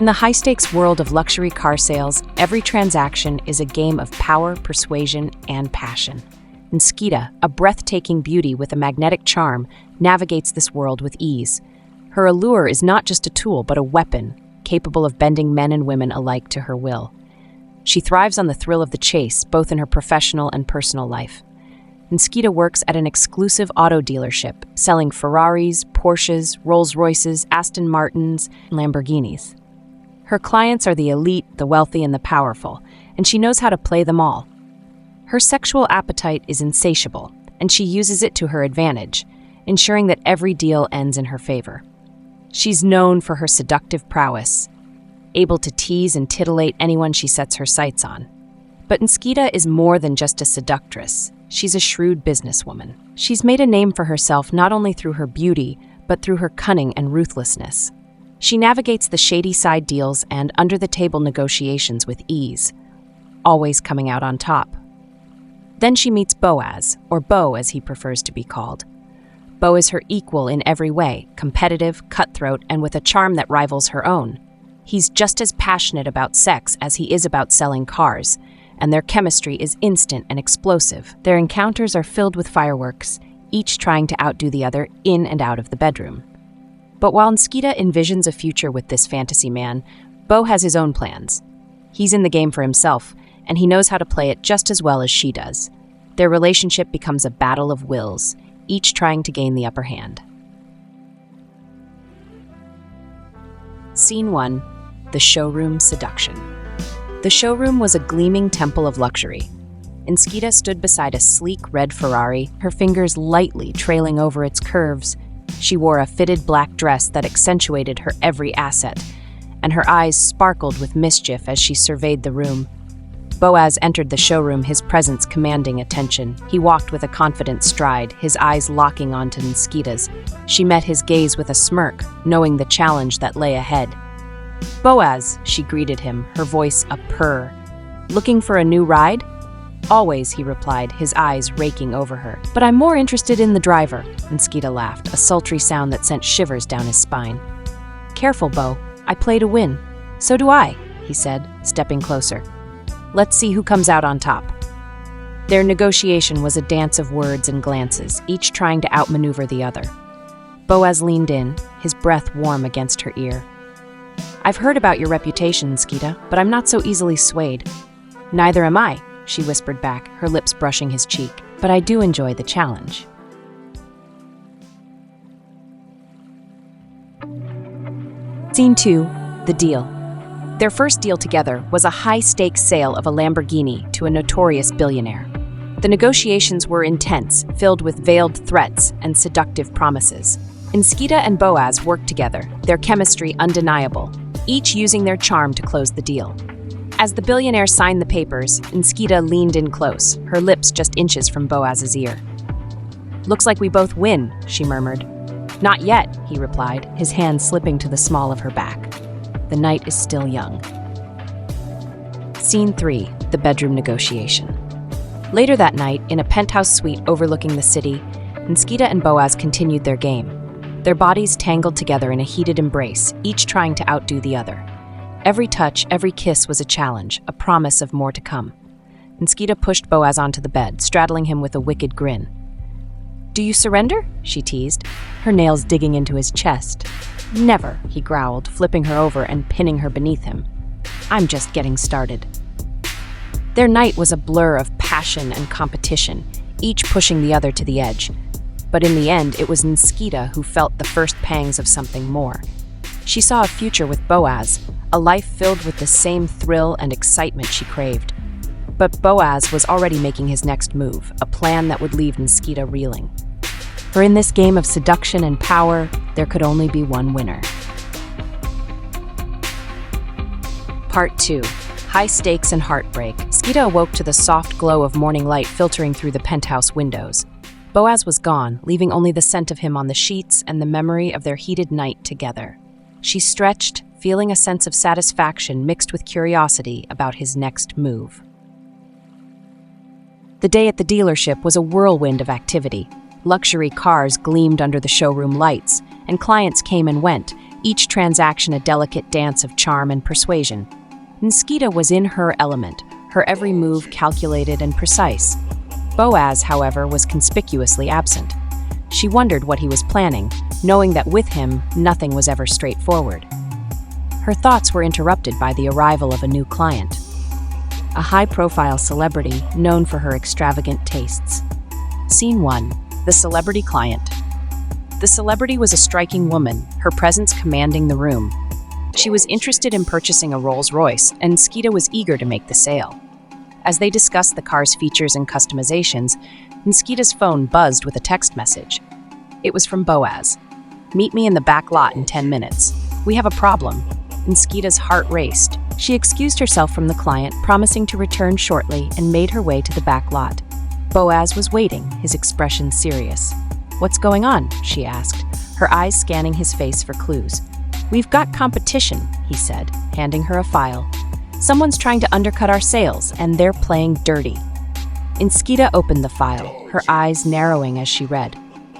In the high-stakes world of luxury car sales, every transaction is a game of power, persuasion, and passion. Nskita, a breathtaking beauty with a magnetic charm, navigates this world with ease. Her allure is not just a tool, but a weapon, capable of bending men and women alike to her will. She thrives on the thrill of the chase, both in her professional and personal life. Nskita works at an exclusive auto dealership, selling Ferraris, Porsches, Royces, Aston Martins, and Lamborghinis. Her clients are the elite, the wealthy, and the powerful, and she knows how to play them all. Her sexual appetite is insatiable, and she uses it to her advantage, ensuring that every deal ends in her favor. She's known for her seductive prowess, able to tease and titillate anyone she sets her sights on. But Nskita is more than just a seductress. She's a shrewd businesswoman. She's made a name for herself not only through her beauty, but through her cunning and ruthlessness. She navigates the shady side deals and under-the-table negotiations with ease, always coming out on top. Then she meets Boaz, or Bo as he prefers to be called. Bo is her equal in every way, competitive, cutthroat, and with a charm that rivals her own. He's just as passionate about sex as he is about selling cars, and their chemistry is instant and explosive. Their encounters are filled with fireworks, each trying to outdo the other in and out of the bedroom. But while Nskita envisions a future with this fantasy man, Bo has his own plans. He's in the game for himself, and he knows how to play it just as well as she does. Their relationship becomes a battle of wills, each trying to gain the upper hand. Scene 1. The Showroom Seduction. The showroom was a gleaming temple of luxury. Nskita stood beside a sleek red Ferrari, her fingers lightly trailing over its curves. She wore a fitted black dress that accentuated her every asset, and her eyes sparkled with mischief as she surveyed the room. Boaz entered the showroom, his presence commanding attention. He walked with a confident stride, his eyes locking onto Nskita's. She met his gaze with a smirk, knowing the challenge that lay ahead. "Boaz," she greeted him, her voice a purr. "Looking for a new ride?" "Always," he replied, his eyes raking over her. "But I'm more interested in the driver," Nskita laughed, a sultry sound that sent shivers down his spine. "Careful, Bo. I play to win." "So do I," he said, stepping closer. "Let's see who comes out on top." Their negotiation was a dance of words and glances, each trying to outmaneuver the other. Boaz leaned in, his breath warm against her ear. "I've heard about your reputation, Nskita, but I'm not so easily swayed." "Neither am I," she whispered back, her lips brushing his cheek. "But I do enjoy the challenge." Scene 2. The Deal. Their first deal together was a high-stakes sale of a Lamborghini to a notorious billionaire. The negotiations were intense, filled with veiled threats and seductive promises. Nskita and Boaz worked together, their chemistry undeniable, each using their charm to close the deal. As the billionaire signed the papers, Nskita leaned in close, her lips just inches from Boaz's ear. "Looks like we both win," she murmured. "Not yet," he replied, his hand slipping to the small of her back. The night is still young. Scene 3. The Bedroom Negotiation. Later that night, in a penthouse suite overlooking the city, Nskita and Boaz continued their game. Their bodies tangled together in a heated embrace, each trying to outdo the other. Every touch, every kiss was a challenge, a promise of more to come. Nskita pushed Boaz onto the bed, straddling him with a wicked grin. "Do you surrender?" she teased, her nails digging into his chest. "Never," he growled, flipping her over and pinning her beneath him. "I'm just getting started." Their night was a blur of passion and competition, each pushing the other to the edge. But in the end, it was Nskita who felt the first pangs of something more. She saw a future with Boaz, a life filled with the same thrill and excitement she craved. But Boaz was already making his next move, a plan that would leave Nskita reeling. For in this game of seduction and power, there could only be one winner. Part 2. High Stakes and Heartbreak. Nskita awoke to the soft glow of morning light filtering through the penthouse windows. Boaz was gone, leaving only the scent of him on the sheets and the memory of their heated night together. She stretched, feeling a sense of satisfaction mixed with curiosity about his next move. The day at the dealership was a whirlwind of activity. Luxury cars gleamed under the showroom lights, and clients came and went, each transaction a delicate dance of charm and persuasion. Nskita was in her element, her every move calculated and precise. Boaz, however, was conspicuously absent. She wondered what he was planning, knowing that with him, nothing was ever straightforward. Her thoughts were interrupted by the arrival of a new client, a high-profile celebrity known for her extravagant tastes. Scene 1. The celebrity client. The celebrity was a striking woman, her presence commanding the room. She was interested in purchasing a Rolls-Royce, and Nskita was eager to make the sale. As they discussed the car's features and customizations, Nskita's phone buzzed with a text message. It was from Boaz. "Meet me in the back lot in 10 minutes. We have a problem." Nskita's heart raced. She excused herself from the client, promising to return shortly, and made her way to the back lot. Boaz was waiting, his expression serious. "What's going on?" she asked, her eyes scanning his face for clues. "We've got competition," he said, handing her a file. "Someone's trying to undercut our sales, and they're playing dirty." Nskita opened the file, her eyes narrowing as she read.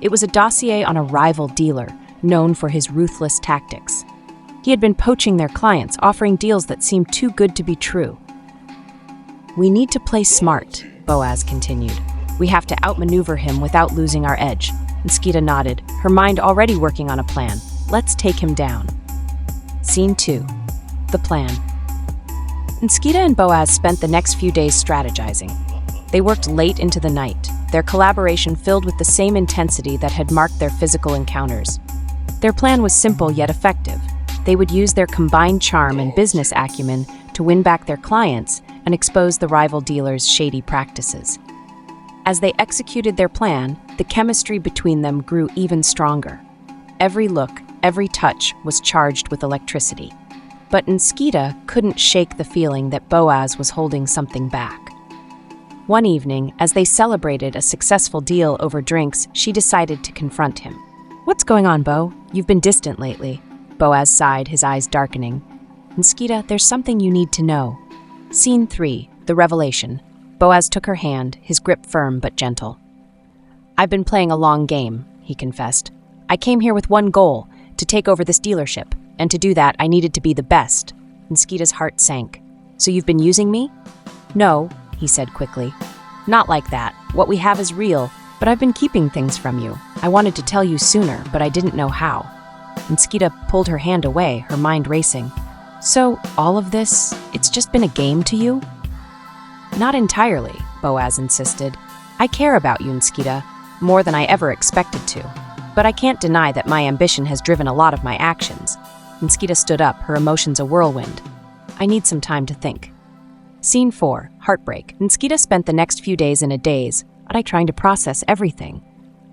It was a dossier on a rival dealer, known for his ruthless tactics. He had been poaching their clients, offering deals that seemed too good to be true. "We need to play smart," Boaz continued. "We have to outmaneuver him without losing our edge." Nskita nodded, her mind already working on a plan. "Let's take him down." Scene 2. The plan. Nskita and Boaz spent the next few days strategizing. They worked late into the night, their collaboration filled with the same intensity that had marked their physical encounters. Their plan was simple yet effective. They would use their combined charm and business acumen to win back their clients and expose the rival dealer's shady practices. As they executed their plan, the chemistry between them grew even stronger. Every look, every touch was charged with electricity. But Nskita couldn't shake the feeling that Boaz was holding something back. One evening, as they celebrated a successful deal over drinks, she decided to confront him. "What's going on, Bo? You've been distant lately." Boaz sighed, his eyes darkening. "Nskita, there's something you need to know." Scene 3. The revelation. Boaz took her hand, his grip firm but gentle. "I've been playing a long game," he confessed. "I came here with one goal, to take over this dealership, and to do that I needed to be the best." Nskita's heart sank. "So you've been using me?" "No," he said quickly. "Not like that. What we have is real, but I've been keeping things from you. I wanted to tell you sooner, but I didn't know how." Nskita pulled her hand away, her mind racing. "So, all of this, it's just been a game to you?" "Not entirely," Boaz insisted. "I care about you, Nskita, more than I ever expected to. But I can't deny that my ambition has driven a lot of my actions." Nskita stood up, her emotions a whirlwind. "I need some time to think." Scene 4. Heartbreak. Nskita spent the next few days in a daze, trying to process everything.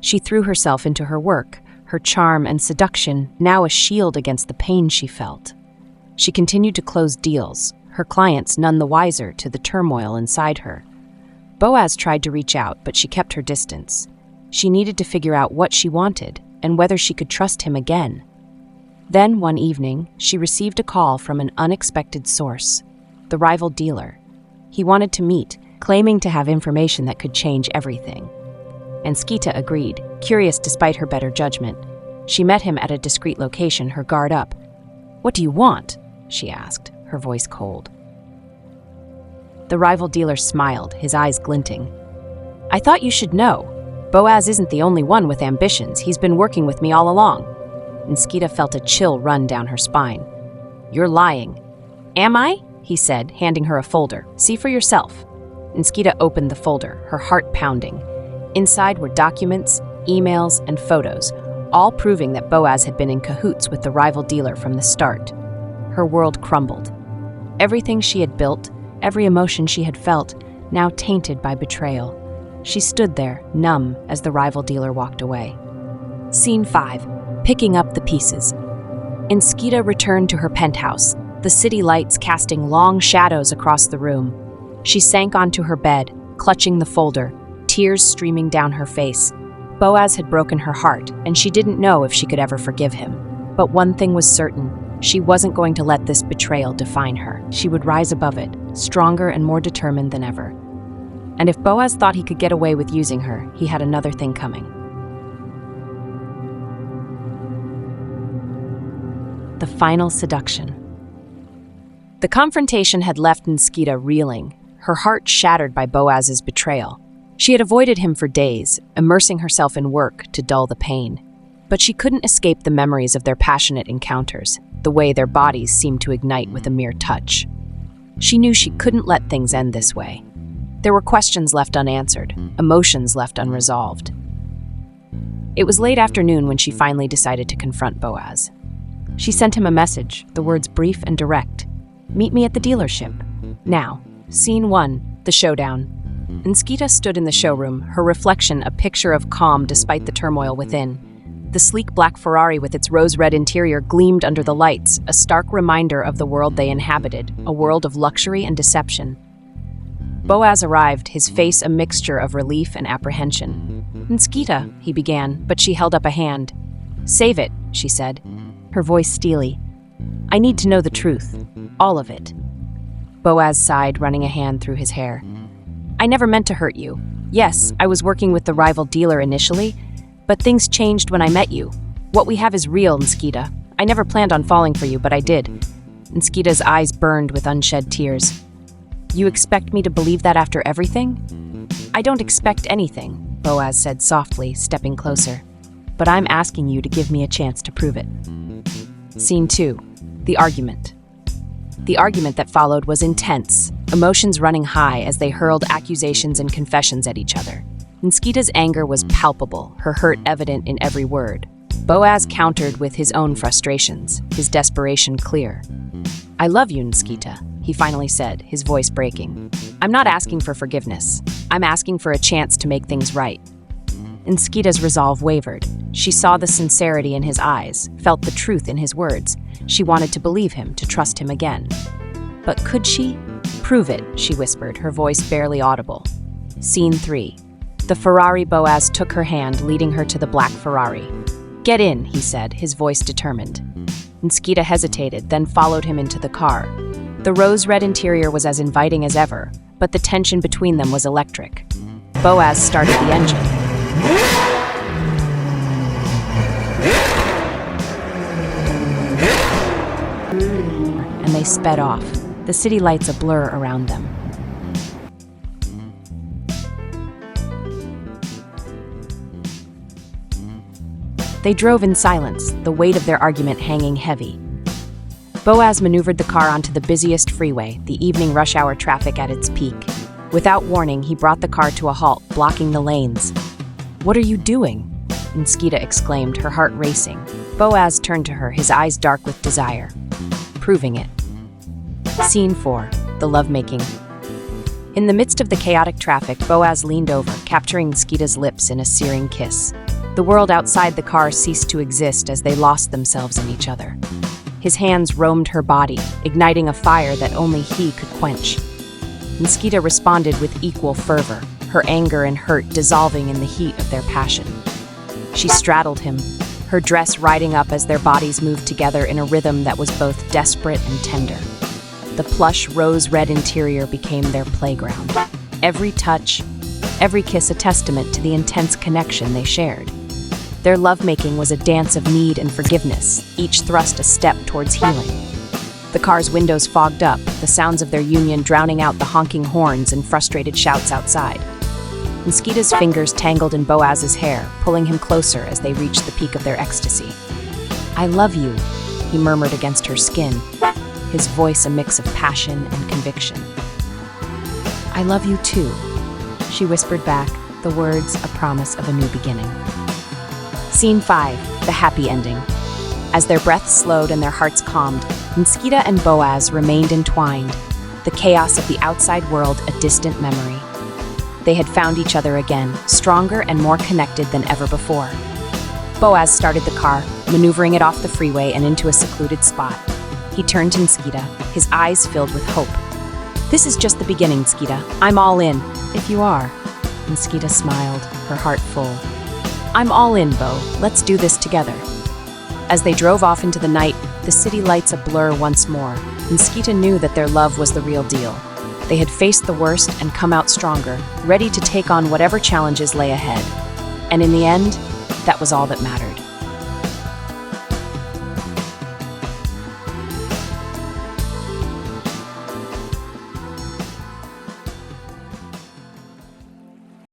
She threw herself into her work, her charm and seduction now a shield against the pain she felt. She continued to close deals, her clients none the wiser to the turmoil inside her. Boaz tried to reach out, but she kept her distance. She needed to figure out what she wanted and whether she could trust him again. Then, one evening, she received a call from an unexpected source, the rival dealer. He wanted to meet, claiming to have information that could change everything. Nskita agreed, curious despite her better judgment. She met him at a discreet location, her guard up. "What do you want?" she asked, her voice cold. The rival dealer smiled, his eyes glinting. "I thought you should know. Boaz isn't the only one with ambitions. He's been working with me all along." Nskita felt a chill run down her spine. "You're lying." "Am I?" he said, handing her a folder. "See for yourself." Nskita opened the folder, her heart pounding. Inside were documents, emails, and photos, all proving that Boaz had been in cahoots with the rival dealer from the start. Her world crumbled. Everything she had built, every emotion she had felt, now tainted by betrayal. She stood there, numb, as the rival dealer walked away. Scene 5. Picking up the pieces. Nskita returned to her penthouse, the city lights casting long shadows across the room. She sank onto her bed, clutching the folder, tears streaming down her face. Boaz had broken her heart, and she didn't know if she could ever forgive him. But one thing was certain, she wasn't going to let this betrayal define her. She would rise above it, stronger and more determined than ever. And if Boaz thought he could get away with using her, he had another thing coming. the final seduction. The confrontation had left Nskita reeling, her heart shattered by Boaz's betrayal. She had avoided him for days, immersing herself in work to dull the pain. But she couldn't escape the memories of their passionate encounters, the way their bodies seemed to ignite with a mere touch. She knew she couldn't let things end this way. There were questions left unanswered, emotions left unresolved. It was late afternoon when she finally decided to confront Boaz. She sent him a message, the words brief and direct. "Meet me at the dealership. Now." Scene 1, the showdown. Nskita stood in the showroom, her reflection a picture of calm despite the turmoil within. The sleek black Ferrari with its rose-red interior gleamed under the lights, a stark reminder of the world they inhabited, a world of luxury and deception. Boaz arrived, his face a mixture of relief and apprehension. "Nskita," he began, but she held up a hand. "Save it," she said, her voice steely. "I need to know the truth, all of it." Boaz sighed, running a hand through his hair. "I never meant to hurt you. Yes, I was working with the rival dealer initially, but things changed when I met you. What we have is real, Nskita. I never planned on falling for you, but I did." Nskita's eyes burned with unshed tears. "You expect me to believe that after everything?" "I don't expect anything," Boaz said softly, stepping closer. "But I'm asking you to give me a chance to prove it." Scene 2, the argument. The argument that followed was intense, emotions running high as they hurled accusations and confessions at each other. Nskita's anger was palpable, her hurt evident in every word. Boaz countered with his own frustrations, his desperation clear. "I love you, Nskita," he finally said, his voice breaking. "I'm not asking for forgiveness. I'm asking for a chance to make things right." Nskita's resolve wavered. She saw the sincerity in his eyes, felt the truth in his words. She wanted to believe him, to trust him again. But could she? "Prove it," she whispered, her voice barely audible. Scene 3. The Ferrari. Boaz took her hand, leading her to the black Ferrari. "Get in," he said, his voice determined. Nskita hesitated, then followed him into the car. The rose-red interior was as inviting as ever, but the tension between them was electric. Boaz started the engine. And they sped off, the city lights a blur around them. They drove in silence, the weight of their argument hanging heavy. Boaz maneuvered the car onto the busiest freeway, the evening rush hour traffic at its peak. Without warning, he brought the car to a halt, blocking the lanes. "What are you doing?" Nskita exclaimed, her heart racing. Boaz turned to her, his eyes dark with desire. "Proving it." Scene 4, the lovemaking. In the midst of the chaotic traffic, Boaz leaned over, capturing Nskita's lips in a searing kiss. The world outside the car ceased to exist as they lost themselves in each other. His hands roamed her body, igniting a fire that only he could quench. Nskita responded with equal fervor, her anger and hurt dissolving in the heat of their passion. She straddled him, her dress riding up as their bodies moved together in a rhythm that was both desperate and tender. The plush rose-red interior became their playground. Every touch, every kiss a testament to the intense connection they shared. Their lovemaking was a dance of need and forgiveness, each thrust a step towards healing. The car's windows fogged up, the sounds of their union drowning out the honking horns and frustrated shouts outside. Nskita's fingers tangled in Boaz's hair, pulling him closer as they reached the peak of their ecstasy. "I love you," he murmured against her skin, his voice a mix of passion and conviction. "I love you too," she whispered back, the words a promise of a new beginning. Scene 5, the happy ending. As their breaths slowed and their hearts calmed, Nskita and Boaz remained entwined, the chaos of the outside world a distant memory. They had found each other again, stronger and more connected than ever before. Boaz started the car, maneuvering it off the freeway and into a secluded spot. He turned to Nskita, his eyes filled with hope. "This is just the beginning, Nskita. I'm all in, if you are." Nskita smiled, her heart full. "I'm all in, Bo. Let's do this together." As they drove off into the night, the city lights a blur once more. Nskita knew that their love was the real deal. They had faced the worst and come out stronger, ready to take on whatever challenges lay ahead. And in the end, that was all that mattered.